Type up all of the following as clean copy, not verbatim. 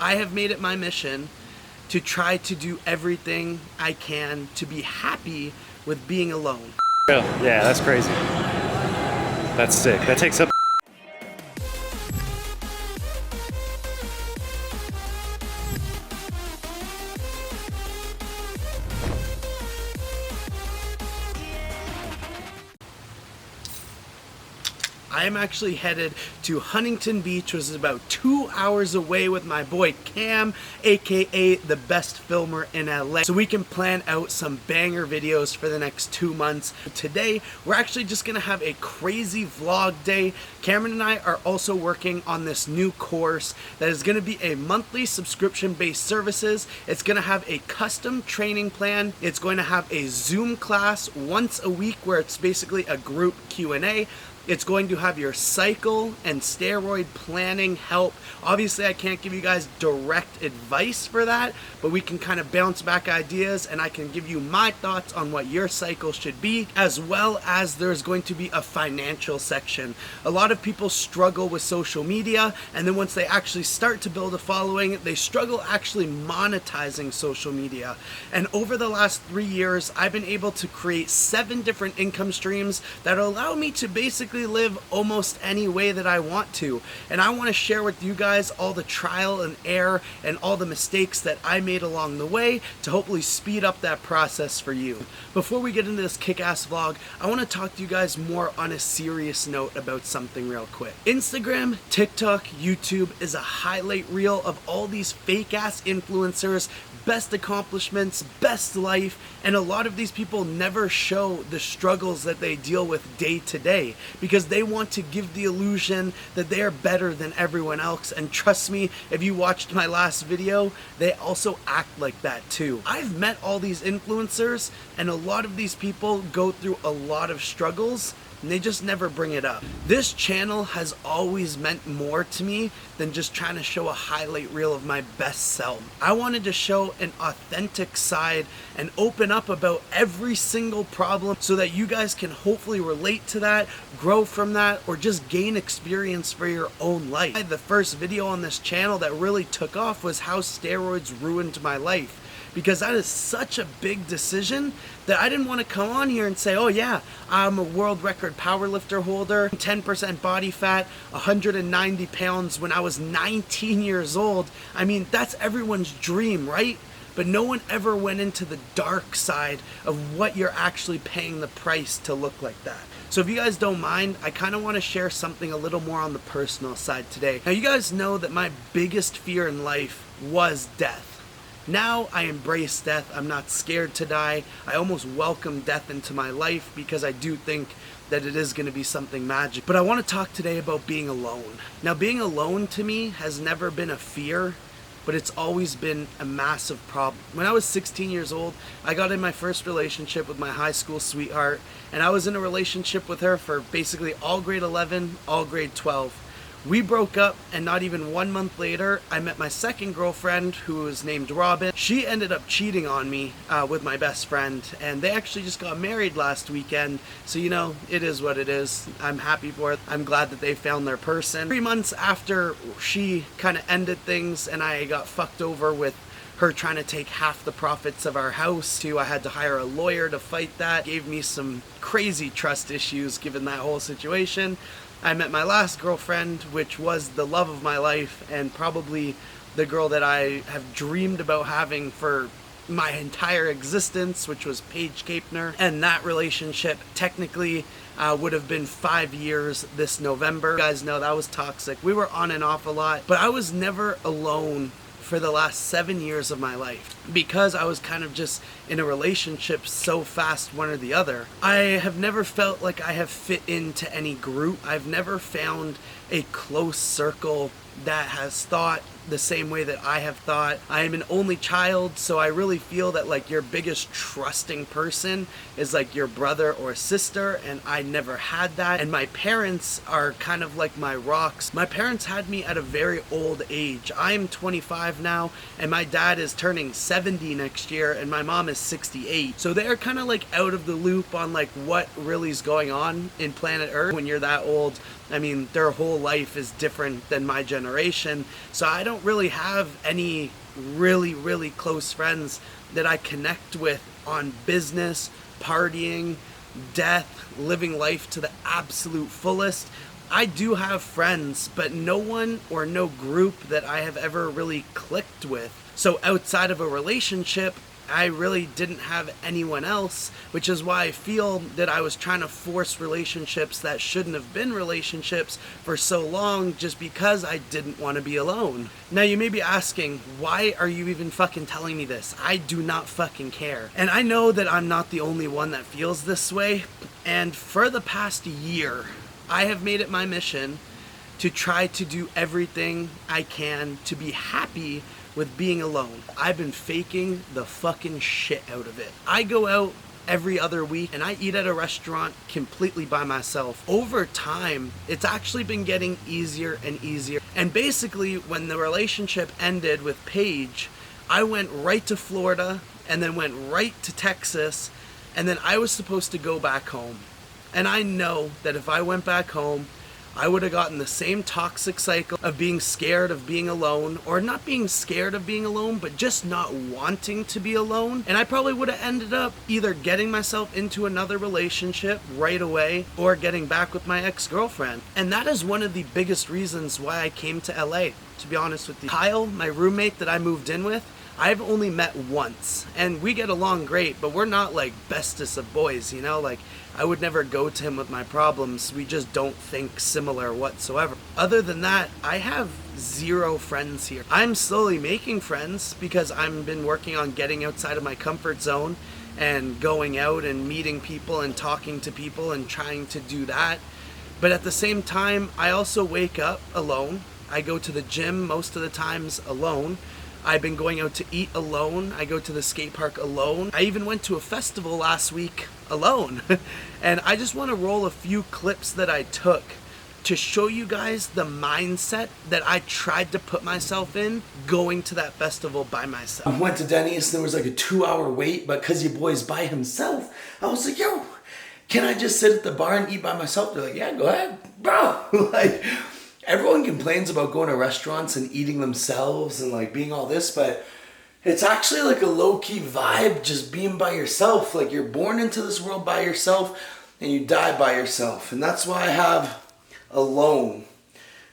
I have made it my mission to try to do everything I can to be happy with being alone. Yeah, that's crazy. That's sick. That takes up. I am actually headed to Huntington Beach, which is about 2 hours away, with my boy Cam, aka the best filmer in LA, so we can plan out some banger videos for the next 2 months. Today, we're actually just gonna have a crazy vlog day. Cameron and I are also working on this new course that is gonna be a monthly subscription-based services. It's gonna have a custom training plan. It's going to have a Zoom class once a week where it's basically a group Q&A. It's going to have your cycle and steroid planning help. Obviously, I can't give you guys direct advice for that, but we can kind of bounce back ideas and I can give you my thoughts on what your cycle should be, as well as there's going to be a financial section. A lot of people struggle with social media, and then once they actually start to build a following, they struggle actually monetizing social media. And over the last 3 years, I've been able to create 7 different income streams that allow me to basically live almost any way that I want to. And I want to share with you guys all the trial and error and all the mistakes that I made along the way to hopefully speed up that process for you. Before we get into this kick-ass vlog, I want to talk to you guys more on a serious note about something real quick. Instagram, TikTok, YouTube is a highlight reel of all these fake-ass influencers, best accomplishments, best life, and a lot of these people never show the struggles that they deal with day to day because they want to give the illusion that they are better than everyone else. And trust me, if you watched my last video, they also act like that too. I've met all these influencers, and a lot of these people go through a lot of struggles and they just never bring it up. This channel has always meant more to me than just trying to show a highlight reel of my best self. I wanted to show an authentic side and open up about every single problem so that you guys can hopefully relate to that, grow from that, or just gain experience for your own life. The first video on this channel that really took off was how steroids ruined my life, because that is such a big decision that I didn't want to come on here and say, oh yeah, I'm a world record powerlifter holder, 10% body fat, 190 pounds when I was 19 years old. I mean, that's everyone's dream, right? But no one ever went into the dark side of what you're actually paying the price to look like that. So if you guys don't mind, I kind of want to share something a little more on the personal side today. Now, you guys know that my biggest fear in life was death. Now I embrace death. I'm not scared to die. I almost welcome death into my life because I do think that it is going to be something magic. But I want to talk today about being alone. Now, being alone to me has never been a fear, but it's always been a massive problem. When I was 16 years old, I got in my first relationship with my high school sweetheart, and I was in a relationship with her for basically all grade 11, all grade 12. We broke up, and not even 1 month later, I met my second girlfriend, who was named Robin. She ended up cheating on me with my best friend, and they actually just got married last weekend. So, you know, it is what it is. I'm happy for it. I'm glad that they found their person. 3 months after she kind of ended things and I got fucked over with her trying to take half the profits of our house too, I had to hire a lawyer to fight that. Gave me some crazy trust issues given that whole situation. I met my last girlfriend, which was the love of my life and probably the girl that I have dreamed about having for my entire existence, which was Paige Kapner. And that relationship technically would have been 5 years this November. You guys know that was toxic. We were on and off a lot, but I was never alone for the last 7 years of my life because I was kind of just in a relationship so fast, one or the other. I have never felt like I have fit into any group. I've never found a close circle that has thought the same way that I have thought. I am an only child, so I really feel that like your biggest trusting person is like your brother or sister, and I never had that. And my parents are kind of like my rocks. My parents had me at a very old age. I'm 25 now, and my dad is turning 70 next year, and my mom is 68. So they're kind of like out of the loop on like what really is going on in planet Earth when you're that old. I mean, their whole life is different than my generation, so I don't really have any really close friends that I connect with on business, partying, death, living life to the absolute fullest. I do have friends, but no one or no group that I have ever really clicked with. So outside of a relationship, I really didn't have anyone else, which is why I feel that I was trying to force relationships that shouldn't have been relationships for so long just because I didn't want to be alone. Now you may be asking, why are you even fucking telling me this? I do not fucking care. And I know that I'm not the only one that feels this way, and for the past year, I have made it my mission to try to do everything I can to be happy with being alone. I've been faking the fucking shit out of it. I go out every other week and I eat at a restaurant completely by myself. Over time, it's actually been getting easier and easier. And basically, when the relationship ended with Paige, I went right to Florida and then went right to Texas, and then I was supposed to go back home. And I know that if I went back home, I would have gotten the same toxic cycle of being scared of being alone, or not being scared of being alone, but just not wanting to be alone. And I probably would have ended up either getting myself into another relationship right away or getting back with my ex-girlfriend. And that is one of the biggest reasons why I came to LA, to be honest with you. Kyle, my roommate that I moved in with, I've only met once, and we get along great, but we're not like bestest of boys, you know? Like, I would never go to him with my problems. We just don't think similar whatsoever. Other than that, I have zero friends here. I'm slowly making friends because I've been working on getting outside of my comfort zone and going out and meeting people and talking to people and trying to do that. But at the same time, I also wake up alone. I go to the gym most of the times alone. I've been going out to eat alone. I go to the skate park alone. I even went to a festival last week alone. And I just want to roll a few clips that I took to show you guys the mindset that I tried to put myself in going to that festival by myself. I went to Denny's, there was like a 2-hour wait, but because your boy's by himself, I was like, yo, can I just sit at the bar and eat by myself? They're like, yeah, go ahead, bro. Like, everyone complains about going to restaurants and eating themselves and like being all this, but it's actually like a low-key vibe just being by yourself. Like, you're born into this world by yourself and you die by yourself. And that's why I have alone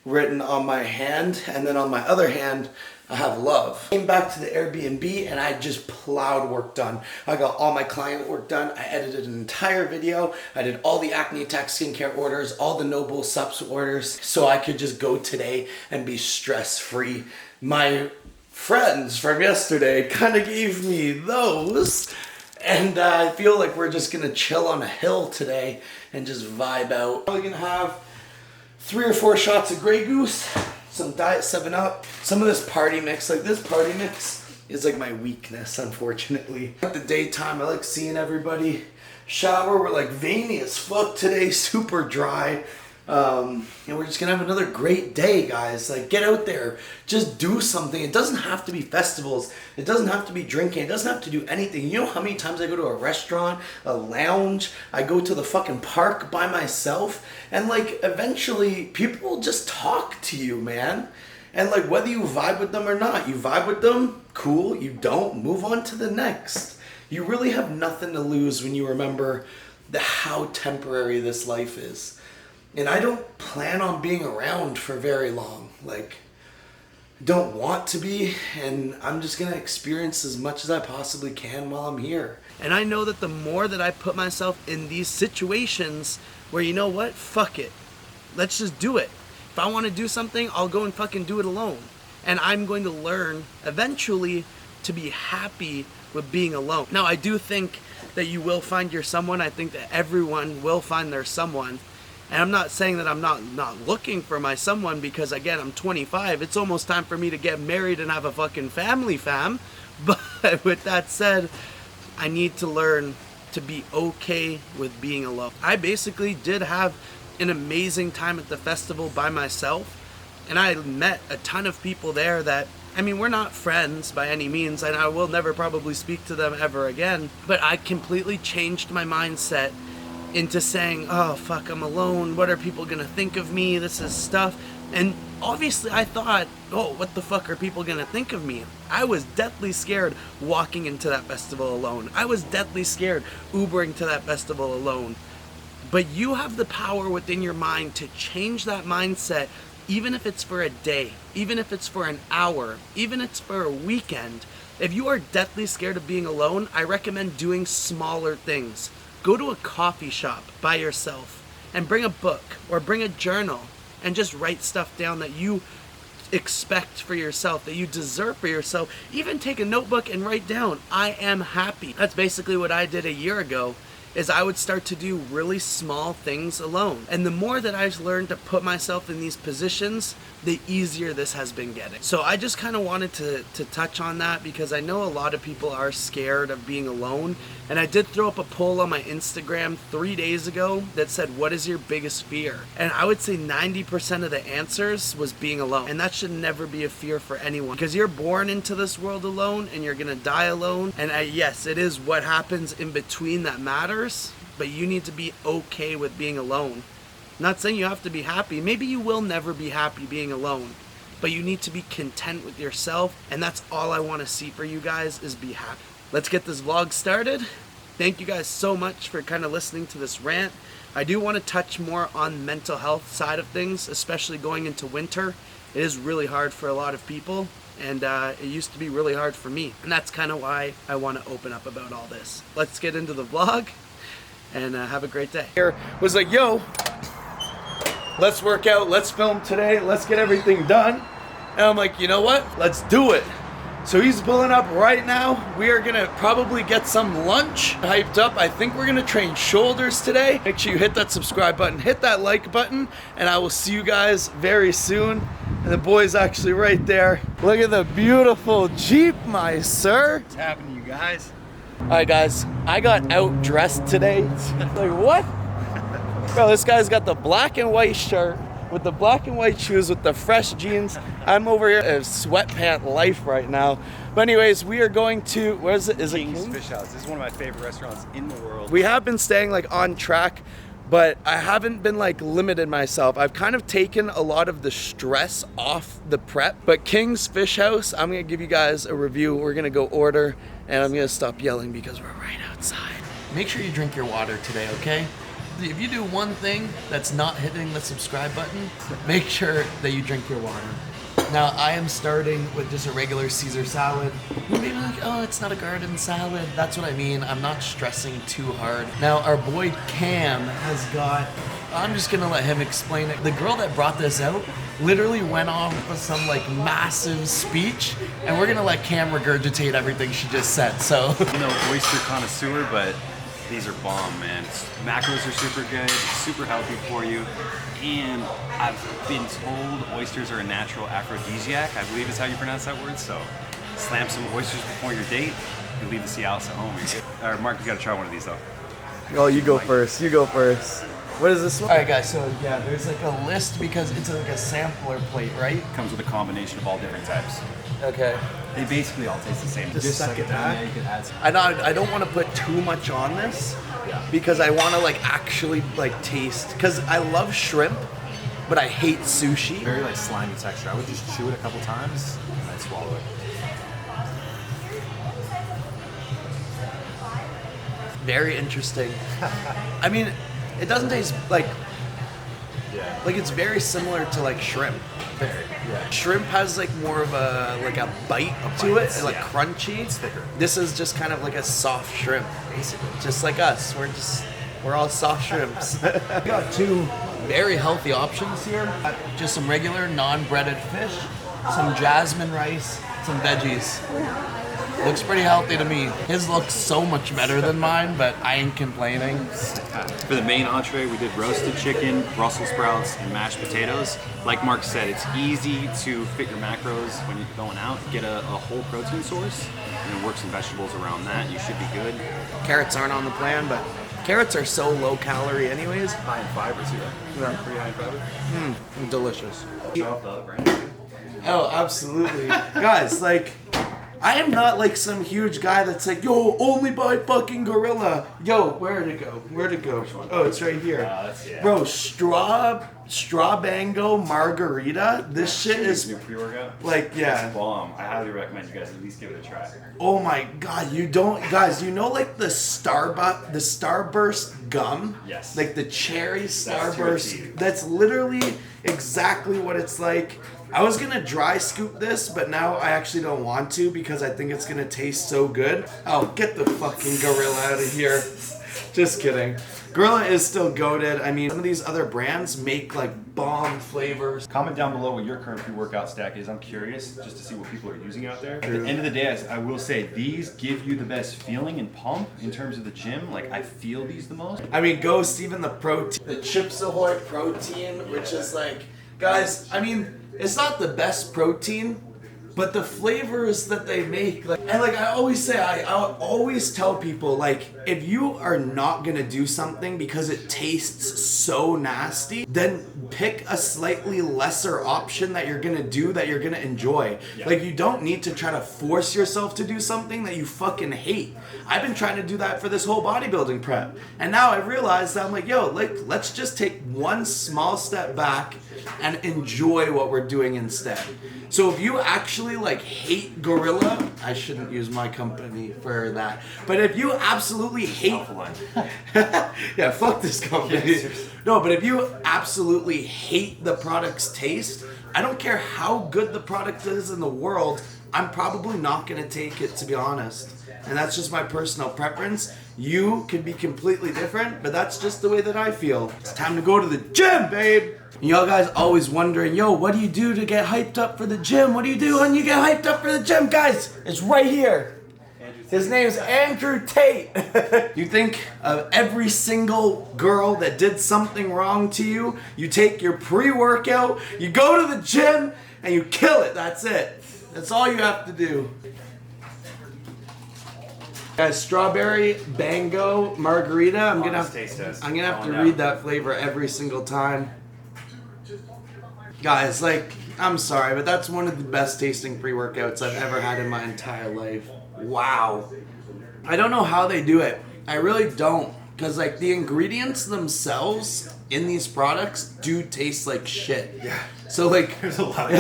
written on my hand, and then on my other hand I have love. Came back to the Airbnb and I just plowed work done. I got all my client work done. I edited an entire video. I did all the Acne Attack skincare orders, all the No Bull Sups orders, so I could just go today and be stress-free. My friends from yesterday kind of gave me those, and I feel like we're just gonna chill on a hill today and just vibe out. Probably gonna have 3 or 4 shots of Grey Goose, some Diet 7-Up, some of this party mix. Like, this party mix is like my weakness, unfortunately. At the daytime, I like seeing everybody shower. We're like veiny as fuck today, super dry. And we're just gonna have another great day, guys. Like, get out there, just do something. It doesn't have to be festivals. It doesn't have to be drinking. It doesn't have to do anything. You know how many times I go to a restaurant, a lounge, I go to the fucking park by myself, and like, eventually people will just talk to you, man. And like, whether you vibe with them or not, you vibe with them, cool. You don't, move on to the next. You really have nothing to lose when you remember how temporary this life is. And I don't plan on being around for very long. Like, don't want to be, and I'm just gonna experience as much as I possibly can while I'm here. And I know that the more that I put myself in these situations where, you know what, fuck it, let's just do it. If I want to do something, I'll go and fucking do it alone. And I'm going to learn eventually to be happy with being alone. Now, I do think that you will find your someone. I think that everyone will find their someone. And I'm not saying that I'm not looking for my someone, because again, I'm 25. It's almost time for me to get married and have a fucking family, fam. But with that said, I need to learn to be okay with being alone. I basically did have an amazing time at the festival by myself, and I met a ton of people there that, I mean, we're not friends by any means, and I will never probably speak to them ever again, but I completely changed my mindset into saying, oh fuck, I'm alone, what are people gonna think of me, this is stuff. And obviously I thought, oh, what the fuck are people gonna think of me? I was deathly scared walking into that festival alone. I was deathly scared Ubering to that festival alone. But you have the power within your mind to change that mindset, even if it's for a day, even if it's for an hour, even if it's for a weekend. If you are deathly scared of being alone, I recommend doing smaller things. Go to a coffee shop by yourself and bring a book or bring a journal and just write stuff down that you expect for yourself, that you deserve for yourself. Even take a notebook and write down, I am happy. That's basically what I did a year ago, is I would start to do really small things alone. And the more that I've learned to put myself in these positions, the easier this has been getting. So I just kind of wanted to touch on that, because I know a lot of people are scared of being alone. And I did throw up a poll on my Instagram 3 days ago that said, what is your biggest fear? And I would say 90% of the answers was being alone. And that should never be a fear for anyone, because you're born into this world alone and you're gonna die alone. And yes, it is what happens in between that matters, but you need to be okay with being alone. Not saying you have to be happy. Maybe you will never be happy being alone, but you need to be content with yourself. And that's all I want to see for you guys, is be happy. Let's get this vlog started. Thank you guys so much for kind of listening to this rant. I do want to touch more on mental health side of things, especially going into winter. It is really hard for a lot of people, and it used to be really hard for me. And that's kind of why I want to open up about all this. Let's get into the vlog and have a great day. Here was like, yo, let's work out, let's film today, let's get everything done. And I'm like, you know what? Let's do it. So he's pulling up right now. We are gonna probably get some lunch hyped up. I think we're gonna train shoulders today. Make sure you hit that subscribe button, hit that like button, and I will see you guys very soon. And the boy's actually right there. Look at the beautiful Jeep, my sir. What's happening, you guys? All right, guys, I got out-dressed today. Like, what? Bro, this guy's got the black and white shirt with the black and white shoes with the fresh jeans. I'm over here in sweatpant life right now. But anyways, we are going to, where is it? Is it King's Fish House. This is one of my favorite restaurants in the world. We have been staying like on track, but I haven't been like limited myself. I've kind of taken a lot of the stress off the prep. But King's Fish House, I'm gonna give you guys a review. We're gonna go order, and I'm gonna stop yelling because we're right outside. Make sure you drink your water today, okay? If you do one thing that's not hitting the subscribe button, make sure that you drink your water. Now, I am starting with just a regular Caesar salad. You may be like, oh, it's not a garden salad. That's what I mean. I'm not stressing too hard. Now, our boy Cam has got, I'm just gonna let him explain it. The girl that brought this out literally went off with some like massive speech, and we're gonna let Cam regurgitate everything she just said, so. I'm no oyster connoisseur, but these are bomb, man. Macros are super good, super healthy for you, and I've been told oysters are a natural aphrodisiac, I believe is how you pronounce that word, so slam some oysters before your date, you leave the Cialis at home. All right, Mark, you gotta try one of these though. Oh, you go first, you go first. What is this one? All right, guys, so yeah, there's like a list because it's like a sampler plate, right? Comes with a combination of all different types. Okay. They basically all taste the same. Just suck it down. back. Yeah, you can add some. I don't want to put too much on this because I want to like actually like taste, because I love shrimp, but I hate sushi. Very like slimy texture. I would just chew it a couple times and then swallow it. Very interesting. I mean, it doesn't taste like it's very similar to like shrimp. Very, yeah. Shrimp has like more of a bite to it, and like yeah. crunchy. It's thicker. This is just kind of like a soft shrimp, Basically. just like us. We're all soft shrimps. We got two very healthy options here. Just some regular non-breaded fish, some jasmine rice, some veggies. Looks pretty healthy to me. His looks so much better than mine, but I ain't complaining. For the main entree, we did roasted chicken, Brussels sprouts, and mashed potatoes. Like Mark said, it's easy to fit your macros when you're going out. Get a whole protein source, and then work some vegetables around that. You should be good. Carrots aren't on the plan, but carrots are so low calorie anyways. High in fiber too. Yeah. Pretty high in fiber. Delicious. Show off the other brand. Oh, absolutely. Guys, like, I am not like some huge guy that's like, yo, only buy fucking Gorilla. Yo, where'd it go? Where'd it go? Oh, it's right here. Yeah. Bro, straw bango margarita. This shit is New pre-workout. like, yeah. It's bomb. I highly recommend you guys at least give it a try. Oh my god, you don't, guys, you know like the Starburst gum? Yes. Like the cherry That's Starburst. That's literally exactly what it's like. I was gonna dry scoop this, but now I actually don't want to because I think it's gonna taste so good. Oh, get the fucking Gorilla out of here. Just kidding. Gorilla is still goated. I mean, some of these other brands make like bomb flavors. Comment down below what your current pre-workout stack is. I'm curious just to see what people are using out there. At the end of the day, I will say these give you the best feeling and pump in terms of the gym. Like I feel these the most. I mean, Ghost, even the protein, the Chips Ahoy protein, which is like, guys, I mean, it's not the best protein, but the flavors that they make, like, and like I always say, I always tell people, like, if you are not gonna do something because it tastes so nasty, then pick a slightly lesser option that you're gonna do that you're gonna enjoy. Yeah. Like, you don't need to try to force yourself to do something that you fucking hate. I've been trying to do that for this whole bodybuilding prep, and now I've realized that I'm like, yo, like, let's just take one small step back and enjoy what we're doing instead. So if you actually like hate Gorilla, I shouldn't use my company for that. But if you absolutely hate, yeah, fuck this company. No, but if you absolutely hate the product's taste, I don't care how good the product is in the world, I'm probably not gonna take it, to be honest. And that's just my personal preference. You could be completely different, but that's just the way that I feel. It's time to go to the gym, babe. Y'all guys always wondering, yo, what do you do to get hyped up for the gym? What do you do when you get hyped up for the gym? Guys, it's right here. His name's Andrew Tate. You think of every single girl that did something wrong to you, you take your pre-workout, you go to the gym, and you kill it. That's it. That's all you have to do. Guys, strawberry bango margarita. I'm gonna have to read that flavor every single time. Guys, like, I'm sorry, but that's one of the best tasting pre-workouts I've ever had in my entire life. Wow. I don't know how they do it. I really don't. Because, like, the ingredients themselves in these products do taste like shit. Yeah. So, like, There's a lot.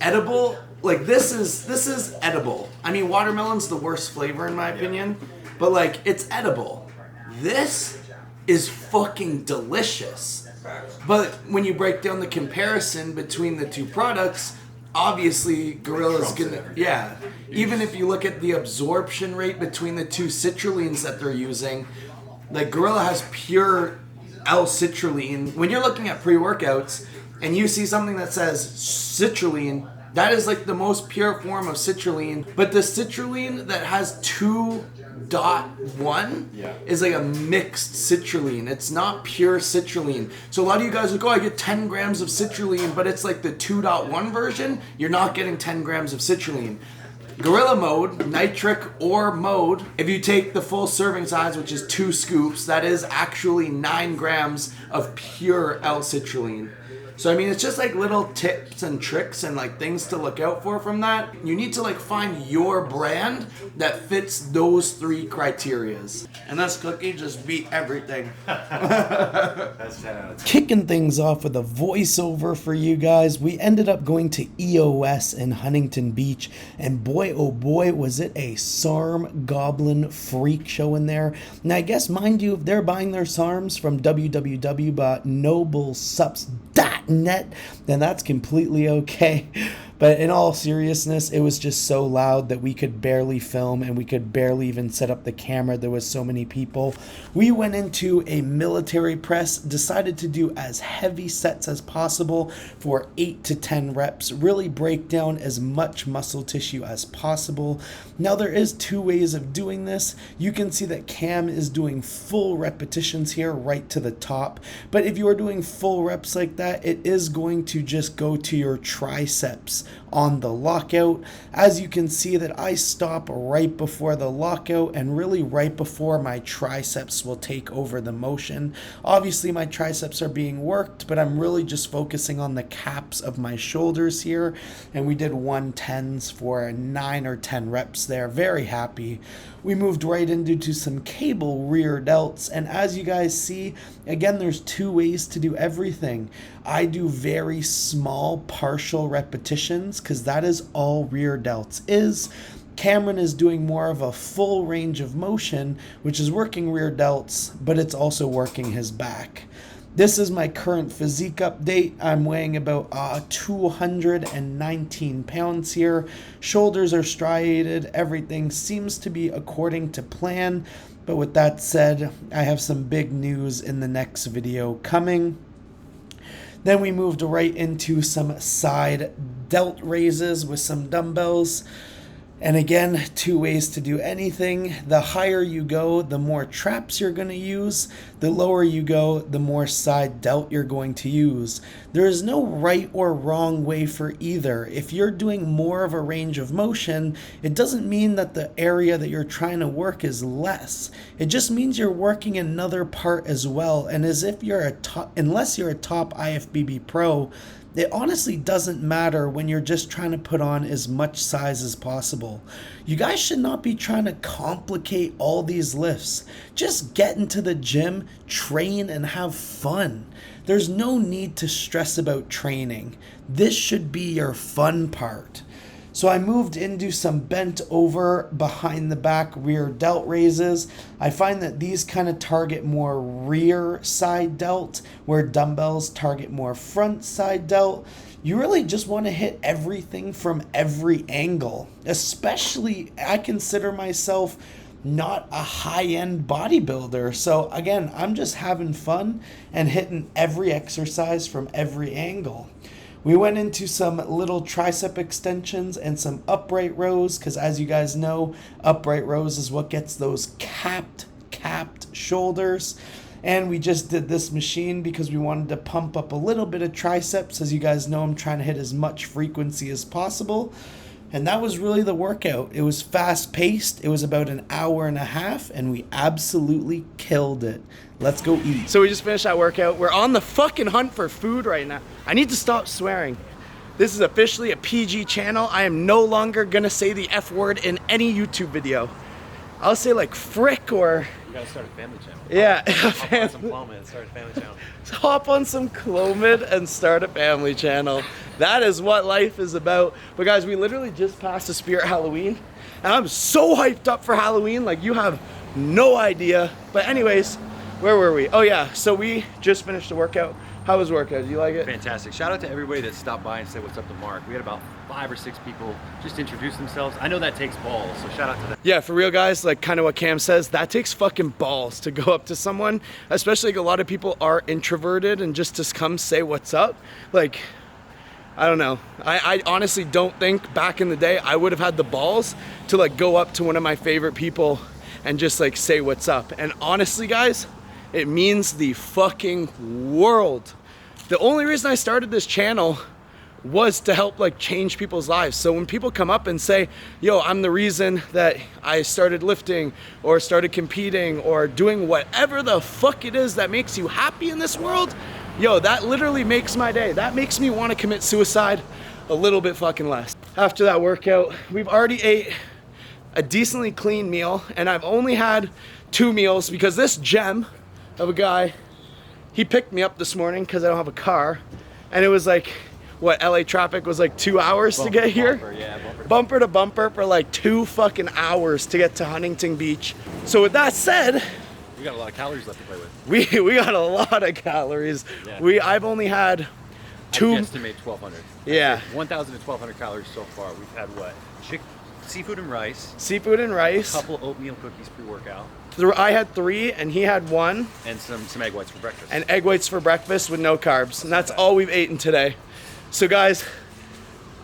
edible, like, this is edible. I mean, watermelon's the worst flavor in my opinion. But, like, it's edible. This is fucking delicious. But when you break down the comparison between the two products, obviously Gorilla's gonna, yeah. Even if you look at the absorption rate between the two citrulines that they're using, like Gorilla has pure L-citrulline. When you're looking at pre-workouts and you see something that says citrulline, that is like the most pure form of citrulline. But the citrulline that has 2.1 is like a mixed citrulline. It's not pure citrulline. So a lot of you guys are like, oh, I get 10 grams of citrulline, but it's like the 2.1 version. You're not getting 10 grams of citrulline. Gorilla mode, nitric or mode, if you take the full serving size, which is 2 scoops, that is actually 9 grams of pure L-citrulline. So I mean, it's just like little tips and tricks and like things to look out for from that. You need to like find your brand that fits those 3 criterias. And this cookie just beat everything. That's 10 out of 10. Kicking things off with a voiceover for you guys, we ended up going to EOS in Huntington Beach, and boy oh boy was it a SARM goblin freak show in there. And I guess, mind you, if they're buying their SARMs from www.noblesups.net, then that's completely okay. But in all seriousness, it was just so loud that we could barely film and we could barely even set up the camera. There was so many people. We went into a military press, decided to do as heavy sets as possible for 8 to 10 reps, really break down as much muscle tissue as possible. Now there is 2 ways of doing this. You can see that Cam is doing full repetitions here right to the top. But if you are doing full reps like that, it is going to just go to your triceps on the lockout. As you can see that I stop right before the lockout and really right before my triceps will take over the motion. Obviously my triceps are being worked, but I'm really just focusing on the caps of my shoulders here. And we did 110s for 9 or 10 reps there. Very happy. We moved right into some cable rear delts, and as you guys see, again, there's 2 ways to do everything. I do very small partial repetitions because that is all rear delts is. Cameron is doing more of a full range of motion, which is working rear delts, but it's also working his back. This is my current physique update. I'm weighing about 219 pounds here. Shoulders are striated. Everything seems to be according to plan. But with that said, I have some big news in the next video coming. Then we moved right into some side delt raises with some dumbbells. And again, 2 ways to do anything. The higher you go, the more traps you're going to use. The lower you go, the more side delt you're going to use. There is no right or wrong way for either. If you're doing more of a range of motion, it doesn't mean that the area that you're trying to work is less. It just means you're working another part as well. And as if you're unless you're a top IFBB pro, it honestly doesn't matter when you're just trying to put on as much size as possible. You guys should not be trying to complicate all these lifts. Just get into the gym, train, and have fun. There's no need to stress about training. This should be your fun part. So I moved into some bent over behind the back rear delt raises. I find that these kind of target more rear side delt, where dumbbells target more front side delt. You really just want to hit everything from every angle. Especially, I consider myself not a high-end bodybuilder. So again, I'm just having fun and hitting every exercise from every angle. We went into some little tricep extensions and some upright rows because, as you guys know, upright rows is what gets those capped shoulders. And we just did this machine because we wanted to pump up a little bit of triceps. As you guys know, I'm trying to hit as much frequency as possible. And that was really the workout. It was fast paced. It was about an hour and a half, and we absolutely killed it. Let's go eat. So we just finished that workout. We're on the fucking hunt for food right now. I need to stop swearing. This is officially a PG channel. I am no longer gonna say the F word in any YouTube video. I'll say like frick or... You gotta start a family channel. Yeah. Hop on some Plummer and start a family channel. Hop on some Clomid and start a family channel. That is what life is about. But guys, we literally just passed the Spirit Halloween. And I'm so hyped up for Halloween, like you have no idea. But anyways, where were we? Oh yeah, so we just finished the workout. How was the workout? Did you like it? Fantastic. Shout out to everybody that stopped by and said what's up to Mark. We had about 5 or 6 people just introduce themselves. I know that takes balls, so shout out to them. Yeah, for real guys, like kind of what Cam says, that takes fucking balls to go up to someone, especially like a lot of people are introverted, and just to come say what's up. Like, I don't know. I honestly don't think back in the day I would have had the balls to like go up to one of my favorite people and just like say what's up. And honestly guys, it means the fucking world. The only reason I started this channel was to help like change people's lives. So when people come up and say, yo, I'm the reason that I started lifting or started competing or doing whatever the fuck it is that makes you happy in this world, yo, that literally makes my day. That makes me want to commit suicide a little bit fucking less. After that workout, we've already ate a decently clean meal, and I've only had 2 meals because this gem of a guy, he picked me up this morning because I don't have a car, and it was like, what, LA traffic was like 2 hours to get here? Bumper to bumper for like 2 fucking hours to get to Huntington Beach. So with that said, We got a lot of calories left to play with. we got a lot of calories. Yeah. I've only had 2. I estimate 1,200. Yeah. 1,000 to 1,200 calories so far. We've had what? Seafood and rice. Seafood and rice. A couple oatmeal cookies pre-workout. I had 3 and he had 1. And some egg whites for breakfast. And egg whites for breakfast with no carbs. And that's all we've eaten today. So guys,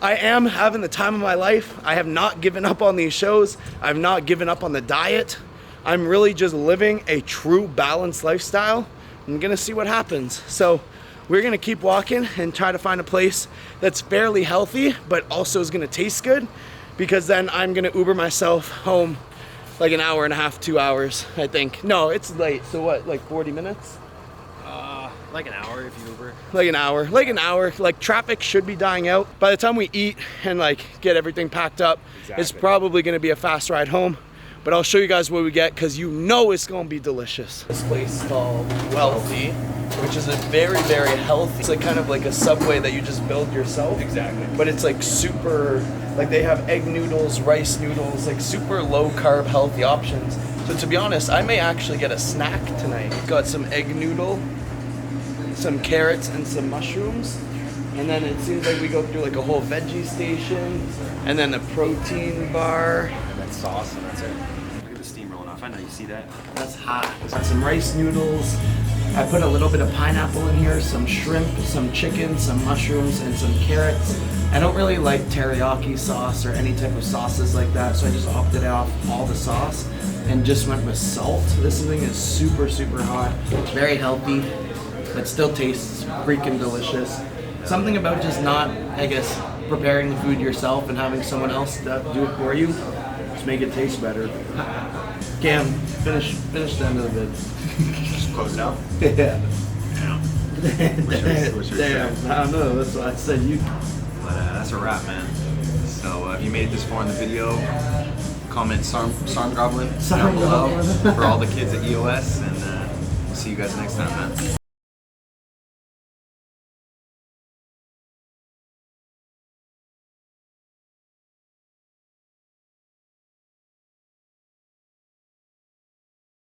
I am having the time of my life. I have not given up on these shows. I've not given up on the diet. I'm really just living a true balanced lifestyle. I'm gonna see what happens. So we're gonna keep walking and try to find a place that's fairly healthy, but also is gonna taste good, because then I'm gonna Uber myself home like an hour and a half, 2 hours, I think. No, it's late, so what, like 40 minutes? Like an hour if you Uber. Like an hour. Like traffic should be dying out. By the time we eat and like get everything packed up, it's probably gonna be a fast ride home. But I'll show you guys what we get, because you know it's gonna be delicious. This place is called Wealthy, which is a very, very healthy. It's like kind of like a Subway that you just build yourself. Exactly. But it's like super, like they have egg noodles, rice noodles, like super low carb, healthy options. So to be honest, I may actually get a snack tonight. Got some egg noodle, some carrots, and some mushrooms. And then it seems like we go through like a whole veggie station, and then a protein bar. And then sauce, and that's it. Look at the steam rolling off. I know you see that. That's hot. Got some rice noodles. I put a little bit of pineapple in here, some shrimp, some chicken, some mushrooms, and some carrots. I don't really like teriyaki sauce or any type of sauces like that, so I just opted off all the sauce and just went with salt. This thing is super, super hot. It's very healthy, but still tastes freaking delicious. Something about just not, I guess, preparing the food yourself and having someone else do it for you, just make it taste better. Cam, finish the end of the vid. Just close it out. Yeah. What's your Damn, say? I don't know, that's what I said. You. But that's a wrap, man. So if you made it this far in the video, comment Sarm Goblin down below for all the kids at EOS, and we'll see you guys next time, man.